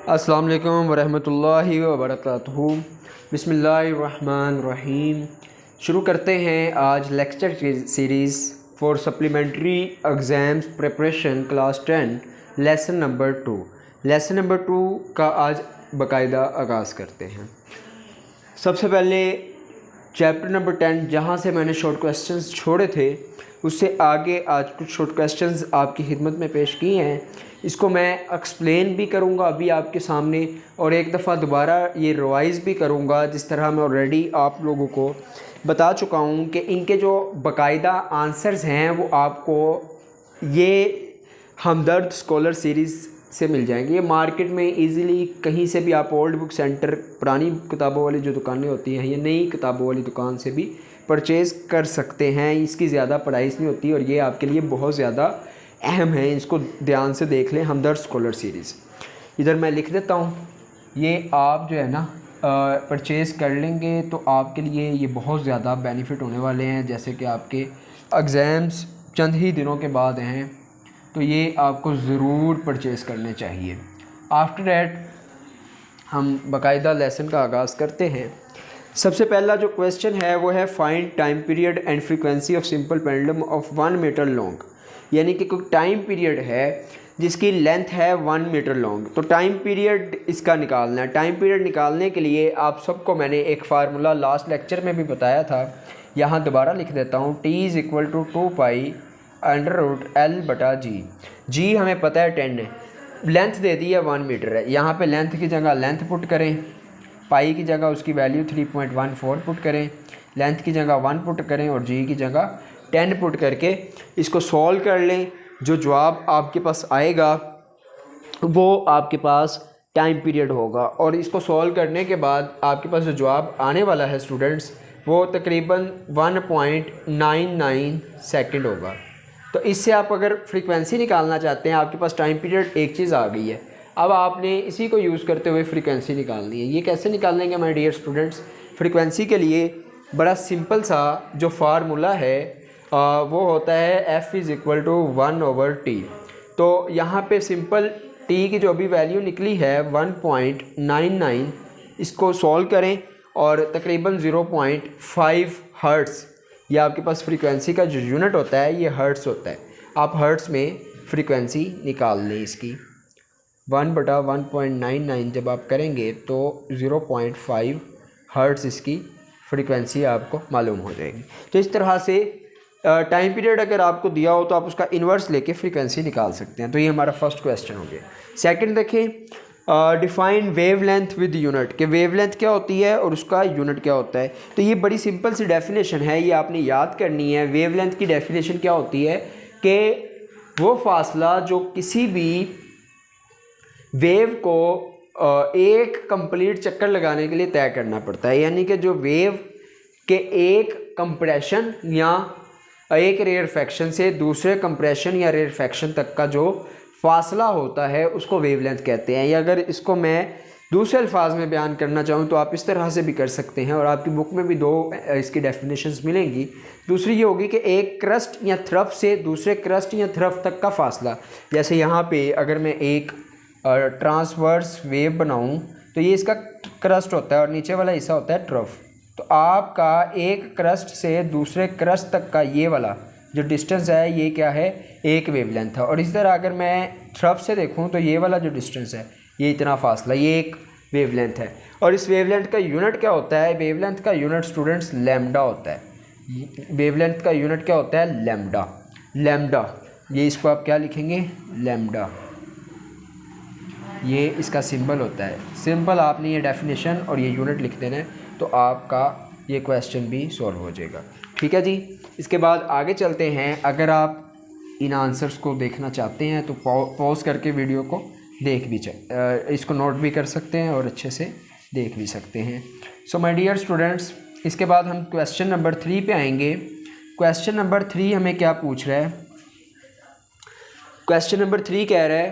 अस्सलाम वालेकुम वरहमतुल्लाहि वबरकातुहू। बिस्मिल्लाहिर्रहमानिर्रहीम। शुरू करते हैं आज lecture series for supplementary exams preparation class 10 lesson number 2। Lesson number 2 का आज बाकायदा आगाज़ करते हैं। सबसे पहले चैप्टर नंबर 10 जहाँ से मैंने शॉर्ट क्वेश्चंस छोड़े थे उससे आगे आज कुछ शॉर्ट क्वेश्चंस आपकी खिदमत में पेश किए हैं। इसको मैं एक्सप्लेन भी करूँगा अभी आपके सामने और एक दफ़ा दोबारा ये रिवाइज़ भी करूँगा, जिस तरह मैं ऑलरेडी आप लोगों को बता चुका हूँ कि इनके जो बाकायदा आंसर्स हैं वो आपको ये हमदर्द स्कॉलर सीरीज़ से मिल जाएंगे। ये मार्केट में इजीली कहीं से भी आप ओल्ड बुक सेंटर, पुरानी किताबों वाली जो दुकानें होती हैं या नई किताबों वाली दुकान से भी परचेज़ कर सकते हैं। इसकी ज़्यादा प्राइस नहीं होती और ये आपके लिए बहुत ज़्यादा अहम है। इसको ध्यान से देख लें, हमदर्द स्कॉलर सीरीज़। इधर मैं लिख देता हूँ, ये आप जो है ना परचेज़ कर लेंगे तो आपके लिए ये बहुत ज़्यादा बेनिफिट होने वाले हैं। जैसे कि आपके एग्ज़ाम्स चंद ही दिनों के बाद हैं तो ये आपको ज़रूर परचेज़ करने चाहिए। आफ्टर डैट हम बाकायदा लेसन का आगाज़ करते हैं। सबसे पहला जो क्वेश्चन है वो है find time period and frequency of simple pendulum of 1 metre long. यानी कि कोई टाइम पीरियड है जिसकी लेंथ है 1 मीटर लॉन्ग, तो टाइम पीरियड इसका निकालना है। टाइम पीरियड निकालने के लिए आप सबको मैंने एक फार्मूला लास्ट लेक्चर में भी बताया था, यहाँ दोबारा लिख देता हूँ। T = 2 पाई √L/g। जी हमें पता है 10 है, लेंथ दे दी है 1 मीटर है। यहाँ पे लेंथ की जगह लेंथ पुट करें, पाई की जगह उसकी वैल्यू 3.14 पुट करें, लेंथ की जगह 1 पुट करें और जी की जगह 10 पुट करके इसको सॉल्व कर लें। जो जवाब आपके पास आएगा वो आपके पास टाइम पीरियड होगा और इसको सॉल्व करने के बाद आपके पास जो जवाब आने वाला है स्टूडेंट्स वो तकरीबन 1.99 सेकंड होगा। तो इससे आप अगर फ्रीक्वेंसी निकालना चाहते हैं, आपके पास टाइम पीरियड एक चीज़ आ गई है, अब आपने इसी को यूज़ करते हुए फ्रीक्वेंसी निकालनी है। ये कैसे निकालेंगे माय डियर स्टूडेंट्स? फ्रीक्वेंसी के लिए बड़ा सिंपल सा जो फार्मूला है वो होता है F = 1/T। तो यहाँ पे सिंपल T की जो अभी वैल्यू निकली है 1.99, इसको सॉल्व करें और तकरीबन 0.5 हर्ट्ज़, या आपके पास फ्रीक्वेंसी का जो यूनिट होता है ये हर्ट्ज़ होता है। आप हर्ट्ज़ में फ्रीक्वेंसी निकाल लें इसकी। 1/1.99 जब आप करेंगे तो 0.5 हर्ट्ज़ इसकी फ्रीक्वेंसी आपको मालूम हो जाएगी। तो इस तरह से टाइम पीरियड अगर आपको दिया हो तो आप उसका इन्वर्स लेके फ्रीक्वेंसी निकाल सकते हैं। तो ये हमारा फर्स्ट क्वेश्चन हो गया। सेकंड देखें, डिफाइन वेवलेंथ विद यूनिट, कि वेवलेंथ क्या होती है और उसका यूनिट क्या होता है। तो ये बड़ी सिंपल सी डेफिनेशन है, ये आपने याद करनी है। वेवलेंथ की डेफिनेशन क्या होती है कि वो फासला जो किसी भी वेव को एक कंप्लीट चक्कर लगाने के लिए तय करना पड़ता है। यानी कि जो वेव के एक कंप्रेशन या एक रेयरफेक्शन से दूसरे कंप्रेशन या रेयरफेक्शन तक का जो फासला होता है उसको वेवलेंथ कहते हैं। या अगर इसको मैं दूसरे अल्फाज में बयान करना चाहूँ तो आप इस तरह से भी कर सकते हैं और आपकी बुक में भी दो इसकी डेफिनेशंस मिलेंगी। दूसरी ये होगी कि एक क्रस्ट या थ्रफ से दूसरे क्रस्ट या थ्रफ तक का फासला। जैसे यहाँ पे अगर मैं एक ट्रांसवर्स वेव बनाऊँ तो ये इसका क्रस्ट होता है और नीचे वाला हिस्सा होता है ट्रफ। तो आपका एक क्रस्ट से दूसरे क्रस्ट तक का ये वाला जो डिस्टेंस है ये क्या है, एक वेवलेंथ है। और इस तरह अगर मैं थ्रफ से देखूं तो ये वाला जो डिस्टेंस है ये इतना फासला, ये एक वेवलेंथ है। और इस वेवलेंथ का यूनिट क्या होता है? वेवलेंथ का यूनिट स्टूडेंट्स लैम्डा होता है। वेवलेंथ का यूनिट क्या होता है? लैम्डा। लैम्डा, ये इसको आप क्या लिखेंगे? लैम्डा, ये इसका सिंबल होता है। सिंपल आपने ये डेफिनेशन और ये यूनिट लिख देना है तो आपका ये क्वेश्चन भी सॉल्व हो जाएगा। ठीक है जी। इसके बाद आगे चलते हैं। अगर आप इन आंसर्स को देखना चाहते हैं तो पॉज करके वीडियो को देख भी इसको नोट भी कर सकते हैं और अच्छे से देख भी सकते हैं। सो माय डियर स्टूडेंट्स, इसके बाद हम क्वेश्चन नंबर 3 पे आएंगे। क्वेश्चन नंबर 3 हमें क्या पूछ रहा है? क्वेश्चन नंबर 3 कह रहा है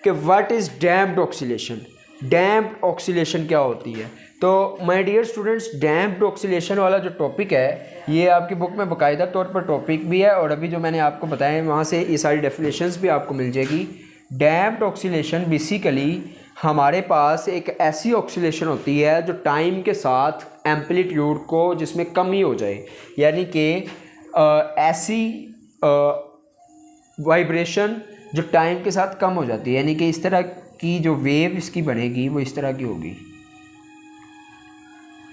कि what is damped oscillation. Damped oscillation क्या होती है? तो my dear students, damped oscillation वाला जो टॉपिक है ये आपकी बुक में बाकायदा तौर पर टॉपिक भी है और अभी जो मैंने आपको बताया वहाँ से ये सारी डेफिनेशंस भी आपको मिल जाएगी। डैम्प्ड ऑक्सीलेशन बेसिकली हमारे पास एक ऐसी ऑक्सीलेशन होती है जो टाइम के साथ एम्पलीट्यूड को जिसमें कमी हो जाए, यानी कि ऐसी वाइब्रेशन जो टाइम के साथ कम हो जाती है, यानी कि इस तरह की जो वेव इसकी बनेगी वो इस तरह की होगी।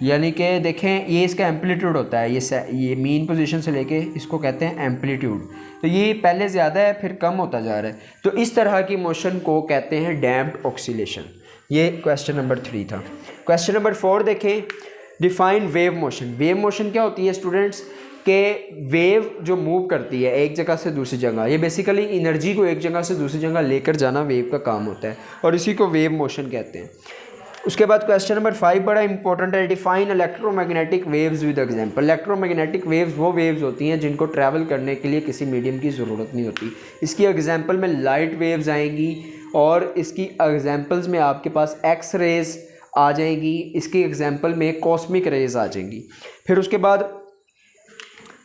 यानी कि देखें ये इसका एम्पलीट्यूड होता है, ये मीन पोजीशन से लेके इसको कहते हैं एम्पलीट्यूड। तो ये पहले ज़्यादा है फिर कम होता जा रहा है, तो इस तरह की मोशन को कहते हैं डैम्प्ड ऑक्सीलेशन। ये क्वेश्चन नंबर 3 था। क्वेश्चन नंबर 4 देखें, define wave motion. Wave motion क्या होती है स्टूडेंट्स के वेव जो मूव करती है एक जगह से दूसरी जगह, ये बेसिकली एनर्जी को एक जगह से दूसरी जगह लेकर जाना वेव का काम होता है और इसी को वेव मोशन कहते हैं। उसके बाद क्वेश्चन नंबर 5 बड़ा इंपॉर्टेंट है, define electromagnetic waves with example. Electromagnetic waves वो वेव्स होती हैं जिनको ट्रैवल करने के लिए किसी मीडियम की ज़रूरत नहीं होती। इसकी एग्जांपल में लाइट वेव्स आएंगी और इसकी एग्जांपल्स में आपके पास एक्स रेज आ जाएंगी, इसकी एग्जांपल में कॉस्मिक रेज आ जाएंगी। फिर उसके बाद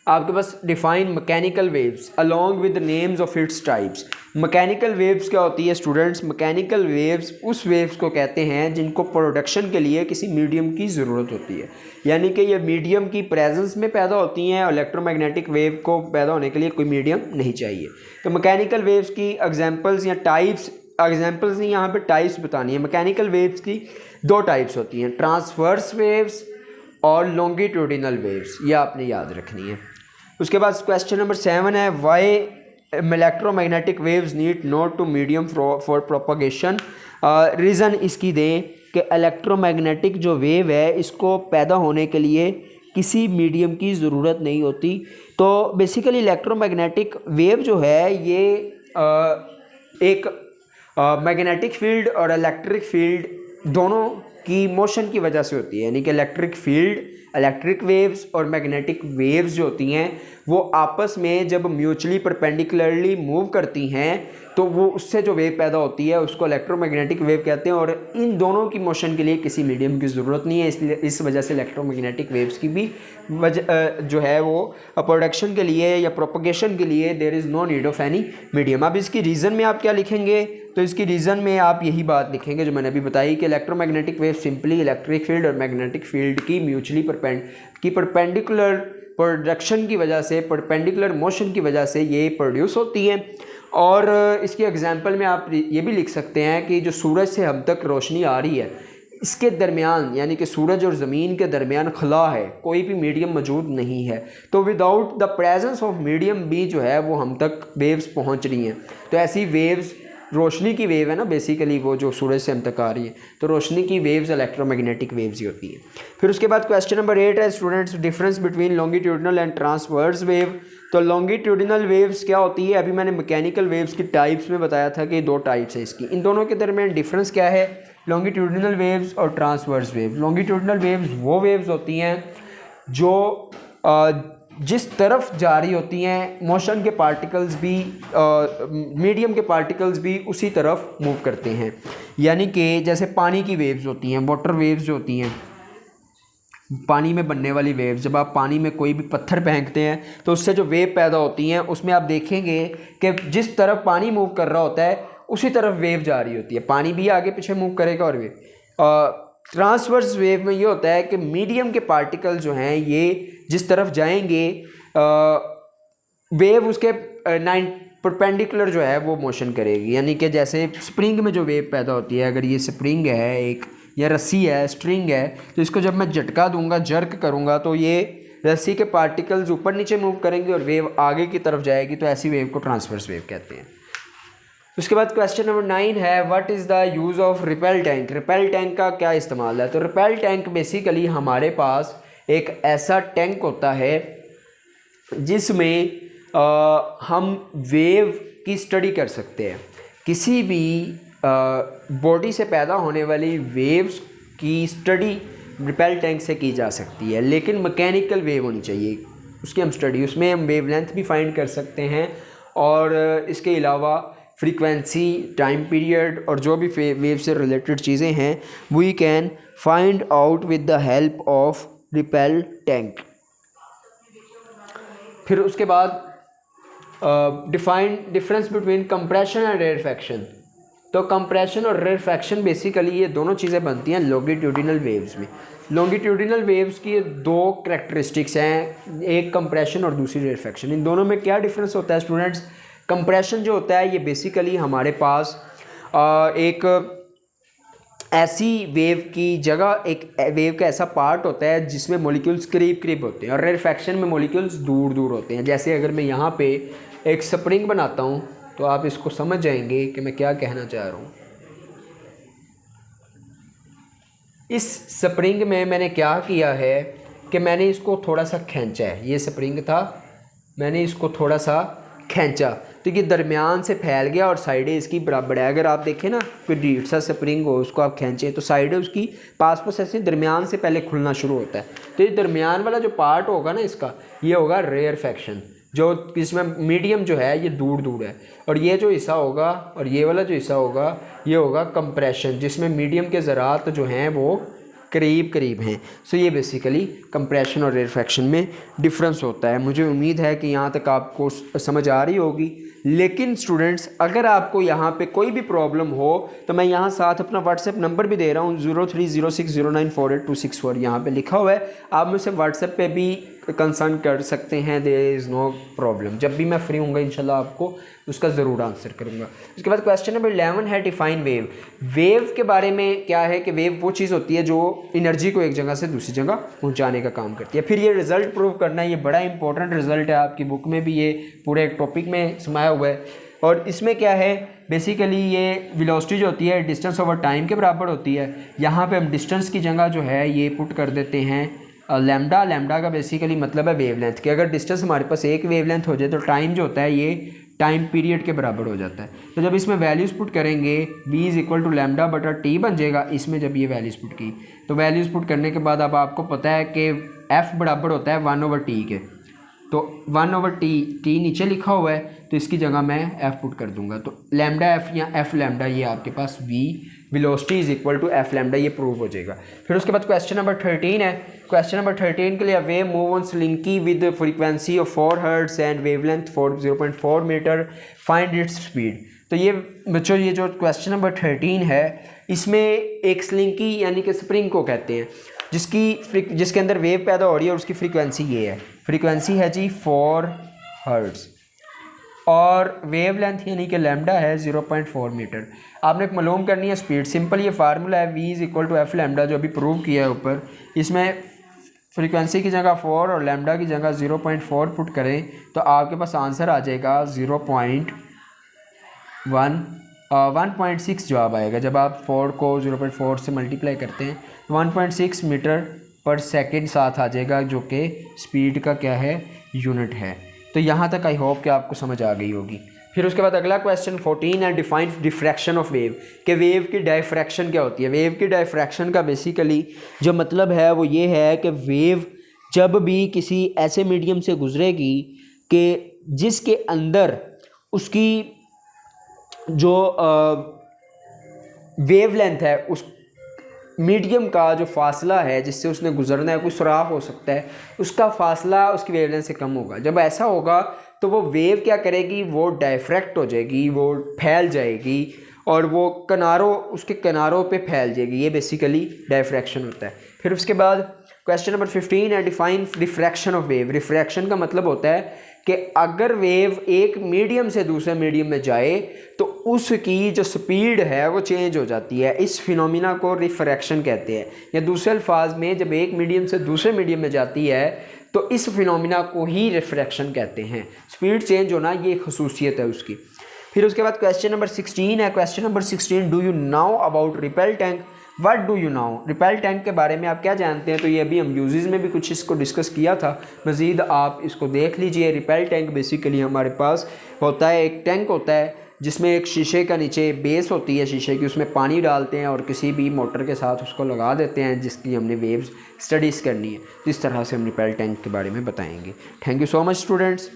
आपके पास define mechanical waves along with names of its types. Mechanical waves क्या होती है स्टूडेंट्स? मैकेनिकल वेव्स उस वेव्स को कहते हैं जिनको प्रोडक्शन के लिए किसी मीडियम की ज़रूरत होती है, यानी कि ये मीडियम की प्रेजेंस में पैदा होती हैं और इलेक्ट्रोमैग्नेटिक वेव को पैदा होने के लिए कोई मीडियम नहीं चाहिए। तो मैकेनिकल वेव्स की एग्जांपल्स या टाइप्स, एग्जांपल्स नहीं यहाँ पे टाइप्स बतानी है। मैकेनिकल वेव्स की 2 टाइप्स होती हैं, ट्रांसवर्स वेव्स और लॉन्गिट्यूडिनल वेव्स, ये आपने याद रखनी है। उसके बाद क्वेश्चन नंबर 7 है, why electromagnetic waves need not to medium for propagation. Reason इसकी दें कि इलेक्ट्रोमैग्नेटिक जो वेव है इसको पैदा होने के लिए किसी मीडियम की ज़रूरत नहीं होती। तो बेसिकली इलेक्ट्रोमैग्नेटिक वेव जो है ये एक मैग्नेटिक फील्ड और इलेक्ट्रिक फील्ड दोनों की मोशन की वजह से होती है, यानी कि इलेक्ट्रिक फील्ड, इलेक्ट्रिक वेव्स और मैग्नेटिक वेव्स जो होती हैं वो आपस में जब म्यूचुअली परपेंडिकुलरली मूव करती हैं तो वो उससे जो वेव पैदा होती है उसको इलेक्ट्रोमैग्नेटिक वेव कहते हैं। और इन दोनों की मोशन के लिए किसी मीडियम की ज़रूरत नहीं है, इसलिए इस वजह से इलेक्ट्रोमैग्नेटिक वेव्स की भी जो है वो प्रोडक्शन के लिए या प्रोपगेशन के लिए there is no need of any medium. अब इसकी रीज़न में आप क्या लिखेंगे? तो इसकी रीज़न में आप यही बात लिखेंगे जो मैंने अभी बताई कि electromagnetic wave simply electric field और मैग्नेटिक फील्ड की म्यूचुअली परपेंडिकुलर प्रोडक्शन की वजह से, परपेंडिकुलर मोशन की वजह से ये प्रोड्यूस होती हैं। और इसके एग्जांपल में आप ये भी लिख सकते हैं कि जो सूरज से हम तक रोशनी आ रही है इसके दरमियान, यानी कि सूरज और ज़मीन के दरमियान खला है, कोई भी मीडियम मौजूद नहीं है, तो without the presence of medium भी जो है वो हम तक वेव्स पहुंच रही हैं। तो ऐसी वेव्स, रोशनी की वेव है ना बेसिकली वो जो सूरज से हम तक आ रही है, तो रोशनी की वेव्स इलेक्ट्रोमैग्नेटिक वेव्स ही होती है। फिर उसके बाद क्वेश्चन नंबर 8 है students, difference between longitudinal and transverse wave. तो लॉन्गिट्यूडिनल वेव्स क्या होती है? अभी मैंने मैकेनिकल वेव्स की टाइप्स में बताया था कि 2 टाइप्स है इसकी, इन दोनों के दरमियान डिफरेंस क्या है? लॉन्गिट्यूडिनल वेव्स और ट्रांसवर्स वेव्स। लॉन्गिट्यूडिनल वेव्स वो वेव्स होती हैं जो जिस तरफ जा रही होती हैं मोशन के पार्टिकल्स भी, मीडियम के पार्टिकल्स भी उसी तरफ मूव करते हैं, यानी कि जैसे पानी की वेव्स होती हैं, वाटर वेव्स जो होती हैं, पानी में बनने वाली वेव्स, जब आप पानी में कोई भी पत्थर फेंकते हैं तो उससे जो वेव पैदा होती हैं उसमें आप देखेंगे कि जिस तरफ पानी मूव कर रहा होता है उसी तरफ वेव जा रही होती है, पानी भी आगे पीछे मूव करेगा। और वेव ट्रांसवर्स वेव में ये होता है कि मीडियम के पार्टिकल जो हैं ये जिस तरफ जाएंगे वेव उसके परपेंडिकुलर जो है वो मोशन करेगी, यानी कि जैसे स्प्रिंग में जो वेव पैदा होती है, अगर ये स्प्रिंग है एक या रस्सी है, स्ट्रिंग है, तो इसको जब मैं झटका दूंगा, जर्क करूंगा, तो ये रस्सी के पार्टिकल्स ऊपर नीचे मूव करेंगे और वेव आगे की तरफ जाएगी, तो ऐसी वेव को ट्रांसवर्स वेव कहते हैं। उसके बाद क्वेश्चन नंबर 9 है, what is the use of ripple tank. Repel tank का क्या इस्तेमाल है? तो रिपेल टैंक बेसिकली हमारे पास एक ऐसा टैंक होता है जिसमें हम वेव की स्टडी कर सकते हैं। किसी भी बॉडी से पैदा होने वाली वेव्स की स्टडी रिपेल टैंक से की जा सकती है, लेकिन मैकेनिकल वेव होनी चाहिए उसकी हम स्टडी, उसमें हम वेवलेंथ भी फाइंड कर सकते हैं और इसके अलावा फ्रीक्वेंसी, टाइम पीरियड और जो भी वेव से रिलेटेड चीज़ें हैं we can find out with the help of ripple tank. फिर उसके बाद define difference between compression and rarefaction. तो कंप्रेशन और रेरफैक्शन बेसिकली ये दोनों चीज़ें बनती हैं लॉन्गिट्यूडिनल वेव्स में। लॉन्गिट्यूडिनल वेव्स की ये दो कैरेक्टरिस्टिक्स हैं, एक कंप्रेशन और दूसरी रेरफैक्शन। इन दोनों में क्या डिफरेंस होता है स्टूडेंट्स? कंप्रेशन जो होता है ये बेसिकली हमारे पास एक ऐसी वेव की जगह, एक वेव का ऐसा पार्ट होता है जिसमें मॉलिक्यूल्स करीब करीब होते हैं और रेरफैक्शन में मॉलिक्यूल्स दूर दूर होते हैं। जैसे अगर मैं यहाँ पे एक स्प्रिंग बनाता हूँ तो आप इसको समझ जाएंगे कि मैं क्या कहना चाह रहा हूँ। इस स्प्रिंग में मैंने क्या किया है कि मैंने इसको थोड़ा सा खींचा है। ये स्प्रिंग था, मैंने इसको थोड़ा सा खींचा तो ये दरमियान से फैल गया और साइडें इसकी बराबर है। अगर आप देखें ना, कोई डीट सा स्प्रिंग हो, उसको आप खींचें तो साइडें उसकी पास पास ऐसे दरमियान से पहले खुलना शुरू होता है। तो ये दरमियान वाला जो पार्ट होगा ना इसका, ये होगा रेयरफैक्शन, जो इसमें मीडियम जो है ये दूर दूर है। और ये जो हिस्सा होगा और ये वाला जो हिस्सा होगा ये होगा कंप्रेशन, जिसमें मीडियम के ज़रात जो हैं वो करीब करीब हैं। सो ये बेसिकली कंप्रेशन और रेरफैक्शन में डिफरेंस होता है। मुझे उम्मीद है कि यहाँ तक आपको समझ आ रही होगी। लेकिन स्टूडेंट्स, अगर आपको यहाँ पे कोई भी प्रॉब्लम हो तो मैं यहाँ साथ अपना व्हाट्सएप नंबर भी दे रहा हूँ 0306094826 यहाँ पे लिखा हुआ है। आप मुझसे व्हाट्सएप पे भी कंसर्न कर सकते हैं, देयर इज़ नो प्रॉब्लम। जब भी मैं फ्री हूँगा इंशाल्लाह आपको उसका ज़रूर आंसर करूँगा। उसके बाद क्वेश्चन नंबर 11 है डिफाइन वेव। वेव के बारे में क्या है कि वेव वो चीज़ होती है जो एनर्जी को एक जगह से दूसरी जगह पहुँचाने का काम करती है। फिर ये रिज़ल्ट प्रूव करना है, ये बड़ा इंपॉर्टेंट रिज़ल्ट है, आपकी बुक में भी ये पूरे एक टॉपिक में समाया हुआ है। और इसमें क्या है बेसिकली, ये वेलोसिटी जो होती है डिस्टेंस ओवर टाइम के बराबर होती है। यहाँ पे हम डिस्टेंस की जगह जो है ये पुट कर देते हैं लैम्डा। लैम्डा का बेसिकली मतलब है वेवलेंथ कि अगर डिस्टेंस हमारे पास एक वेवलेंथ हो जाए तो टाइम जो होता है ये टाइम पीरियड के बराबर हो जाता है। तो जब इसमें वैल्यूज़ पुट करेंगे v = लैम्डा बटा टी बन जाएगा। इसमें जब ये वैल्यूज़ पुट की तो वैल्यूज़ पुट करने के बाद अब आपको पता है कि f बराबर होता है 1/t के। तो 1/t नीचे लिखा हुआ है तो इसकी जगह मैं f पुट कर दूंगा। तो लैम्डा f या f लैम्डा ये आपके पास v वेलोसिटी = f लैम्डा, ये प्रूव हो जाएगा। फिर उसके बाद क्वेश्चन नंबर 13 है। क्वेश्चन नंबर 13 के लिए wave move on slinky with frequency of 4 hertz and wavelength 0.4 metre, find its speed. तो ये बच्चों, ये जो क्वेश्चन नंबर 13 है इसमें एक स्लिंकी यानी कि स्प्रिंग को कहते हैं जिसके अंदर वेव पैदा हो रही है और उसकी फ्रीक्वेंसी ये है, फ्रीक्वेंसी है जी 4 हर्ट्ज और वेवलेंथ यानी कि लैम्डा है 0.4 मीटर। आपने एक मालूम करनी है स्पीड। सिंपल ये फार्मूला है v = f लैम्डा जो अभी प्रूव किया है ऊपर। इसमें फ्रीक्वेंसी की जगह 4 और लैम्डा की जगह 0.4 पुट करें तो आपके पास आंसर आ जाएगा 1.6 जवाब आएगा। जब आप 4 को 0.4 से मल्टीप्लाई करते हैं 1.6 मीटर पर सेकंड साथ आ जाएगा, जो कि स्पीड का क्या है, यूनिट है। तो यहाँ तक आई होप कि आपको समझ आ गई होगी। फिर उसके बाद अगला क्वेश्चन 14 है डिफाइन डिफ्रैक्शन ऑफ वेव, कि वेव की डायफ्रैक्शन क्या होती है। वेव की डायफ्रैक्शन का बेसिकली जो मतलब है वो ये है कि वेव जब भी किसी ऐसे मीडियम से गुजरेगी कि जिसके अंदर उसकी जो वेवलेंथ है, उस मीडियम का जो फासला है जिससे उसने गुजरना है, कोई सुराख हो सकता है, उसका फासला उसकी वेवलेंथ से कम होगा। जब ऐसा होगा तो वो वेव क्या करेगी, वो डायफ्रैक्ट हो जाएगी, वो फैल जाएगी और वो उसके किनारों पे फैल जाएगी। ये बेसिकली डायफ्रैक्शन होता है। फिर उसके बाद क्वेश्चन नंबर 15 है define refraction of wave. Refraction का मतलब होता है कि अगर वेव एक मीडियम से दूसरे मीडियम में जाए तो उसकी जो स्पीड है वो चेंज हो जाती है। इस फिनोमिना को रिफ्रैक्शन कहते हैं। या दूसरे अल्फाज में जब एक मीडियम से दूसरे मीडियम में जाती है तो इस फिनोमिना को ही रिफ्रैक्शन कहते हैं। स्पीड चेंज होना ये खसूसियत है उसकी। फिर उसके बाद क्वेश्चन नंबर 16 है। Question number 16, do you now about repel tank. What do you now. Repel tank के बारे में आप क्या जानते हैं। तो ये अभी हम यूजेस में भी कुछ इसको डिस्कस किया था, मज़ीद आप इसको देख लीजिए। रिपेल टैंक बेसिकली हमारे पास होता है, एक टैंक होता है जिसमें एक शीशे का नीचे बेस होती है शीशे की, उसमें पानी डालते हैं और किसी भी मोटर के साथ उसको लगा देते हैं जिसकी हमने वेव्स स्टडीज़ करनी है। तो इस तरह से हम रिपेल टैंक के बारे में बताएंगे। Thank you so much students.